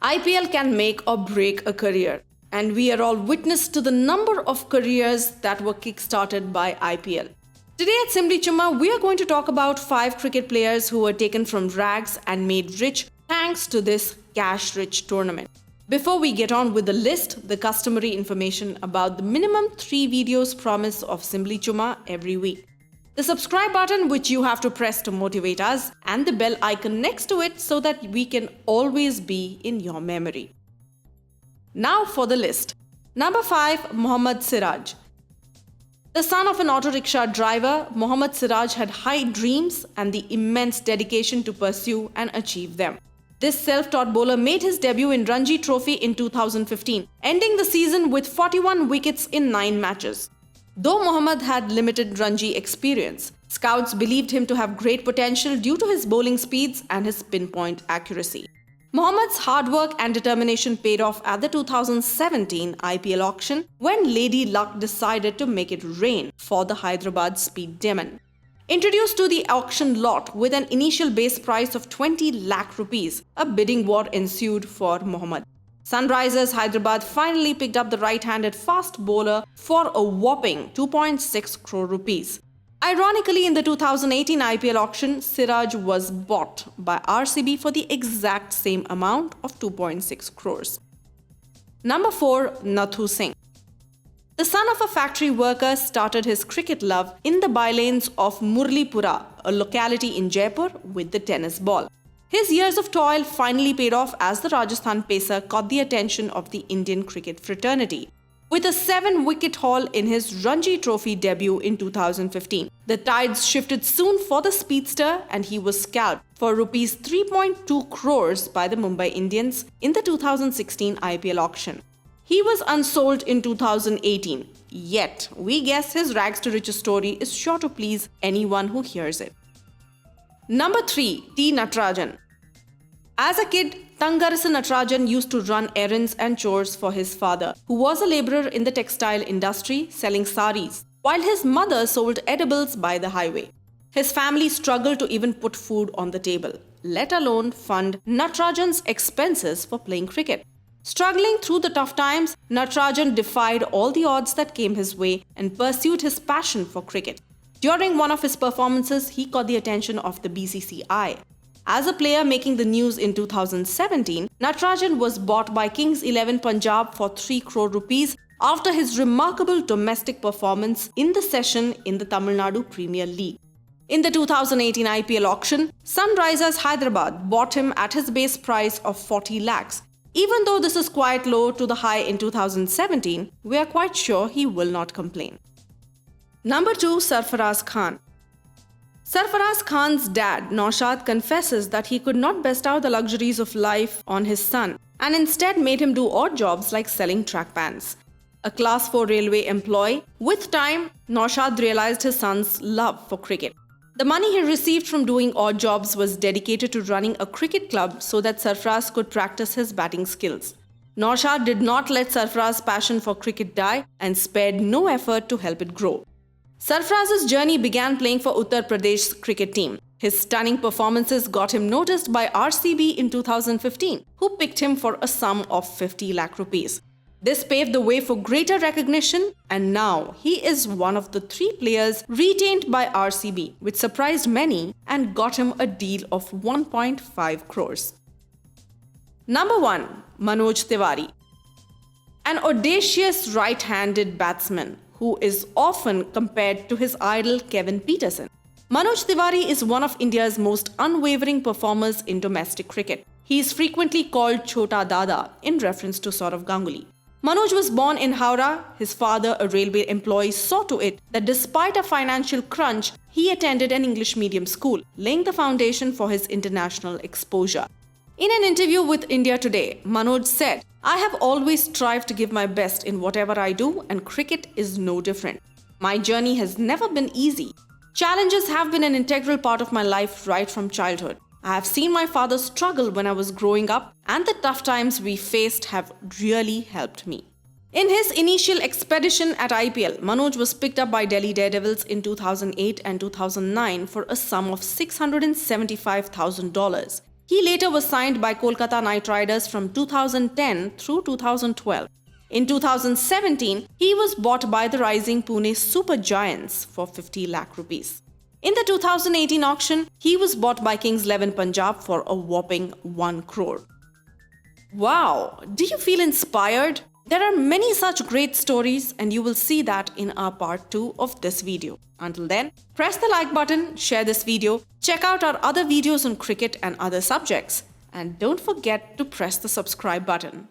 IPL can make or break a career, and we are all witness to the number of careers that were kick-started by IPL. Today at Simply Chumma, we are going to talk about 5 cricket players who were taken from rags and made rich thanks to this cash-rich tournament. Before we get on with the list, the customary information about the minimum 3 videos promise of Simply Chumma every week. The subscribe button which you have to press to motivate us, and the bell icon next to it so that we can always be in your memory. Now for the list. Number 5, Mohammad Siraj. The son of an auto rickshaw driver, Mohammad Siraj had high dreams and the immense dedication to pursue and achieve them. This self-taught bowler made his debut in Ranji Trophy in 2015, ending the season with 41 wickets in 9 matches. Though Mohammad had limited Ranji experience, scouts believed him to have great potential due to his bowling speeds and his pinpoint accuracy. Mohammad's hard work and determination paid off at the 2017 IPL auction when Lady Luck decided to make it rain for the Hyderabad Speed Demon. Introduced to the auction lot with an initial base price of 20 lakh rupees, a bidding war ensued for Mohammad. Sunrisers Hyderabad finally picked up the right-handed fast bowler for a whopping 2.6 crore rupees. Ironically, in the 2018 IPL auction, Siraj was bought by RCB for the exact same amount of 2.6 crores. Number 4, Nathu Singh. The son of a factory worker started his cricket love in the bylanes of Murlipura, a locality in Jaipur, with the tennis ball. His years of toil finally paid off as the Rajasthan pacer caught the attention of the Indian cricket fraternity. With a 7-wicket haul in his Ranji Trophy debut in 2015, the tides shifted soon for the speedster and he was scalped for Rs 3.2 crores by the Mumbai Indians in the 2016 IPL auction. He was unsold in 2018, yet we guess his rags to riches story is sure to please anyone who hears it. Number 3, T. Natarajan. As a kid, Thangarasa Natarajan used to run errands and chores for his father, who was a laborer in the textile industry selling saris, while his mother sold edibles by the highway. His family struggled to even put food on the table, let alone fund Natarajan's expenses for playing cricket. Struggling through the tough times, Natarajan defied all the odds that came his way and pursued his passion for cricket. During one of his performances, he caught the attention of the BCCI. As a player making the news in 2017, Natarajan was bought by Kings 11 Punjab for 3 crore rupees after his remarkable domestic performance in the session in the Tamil Nadu Premier League. In the 2018 IPL auction, Sunrisers Hyderabad bought him at his base price of 40 lakhs. Even though this is quite low to the high in 2017, we are quite sure he will not complain. Number 2, Sarfaraz Khan. Sarfaraz Khan's dad, Naushad, confesses that he could not bestow the luxuries of life on his son and instead made him do odd jobs like selling track pans. A Class 4 railway employee, with time, Naushad realized his son's love for cricket. The money he received from doing odd jobs was dedicated to running a cricket club so that Sarfaraz could practice his batting skills. Naushad did not let Sarfaraz's passion for cricket die and spared no effort to help it grow. Sarfaraz's journey began playing for Uttar Pradesh's cricket team. His stunning performances got him noticed by RCB in 2015, who picked him for a sum of 50 lakh rupees. This paved the way for greater recognition, and now he is one of the 3 players retained by RCB, which surprised many and got him a deal of 1.5 crores. Number 1, Manoj Tiwari. An audacious right-handed batsman who is often compared to his idol Kevin Pietersen. Manoj Tiwari is one of India's most unwavering performers in domestic cricket. He is frequently called Chota Dada in reference to Sourav Ganguly. Manoj was born in Howrah. His father, a railway employee, saw to it that despite a financial crunch, he attended an English medium school, laying the foundation for his international exposure. In an interview with India Today, Manoj said, "I have always strived to give my best in whatever I do, and cricket is no different. My journey has never been easy. Challenges have been an integral part of my life right from childhood. I have seen my father struggle when I was growing up, and the tough times we faced have really helped me." In his initial expedition at IPL, Manoj was picked up by Delhi Daredevils in 2008 and 2009 for a sum of $675,000. He later was signed by Kolkata Knight Riders from 2010 through 2012. In 2017, he was bought by the rising Pune Super Giants for 50 lakh rupees. In the 2018 auction, he was bought by Kings 11 Punjab for a whopping 1 crore. Wow, do you feel inspired? There are many such great stories and you will see that in our part 2 of this video. Until then, press the like button, share this video, check out our other videos on cricket and other subjects, and don't forget to press the subscribe button.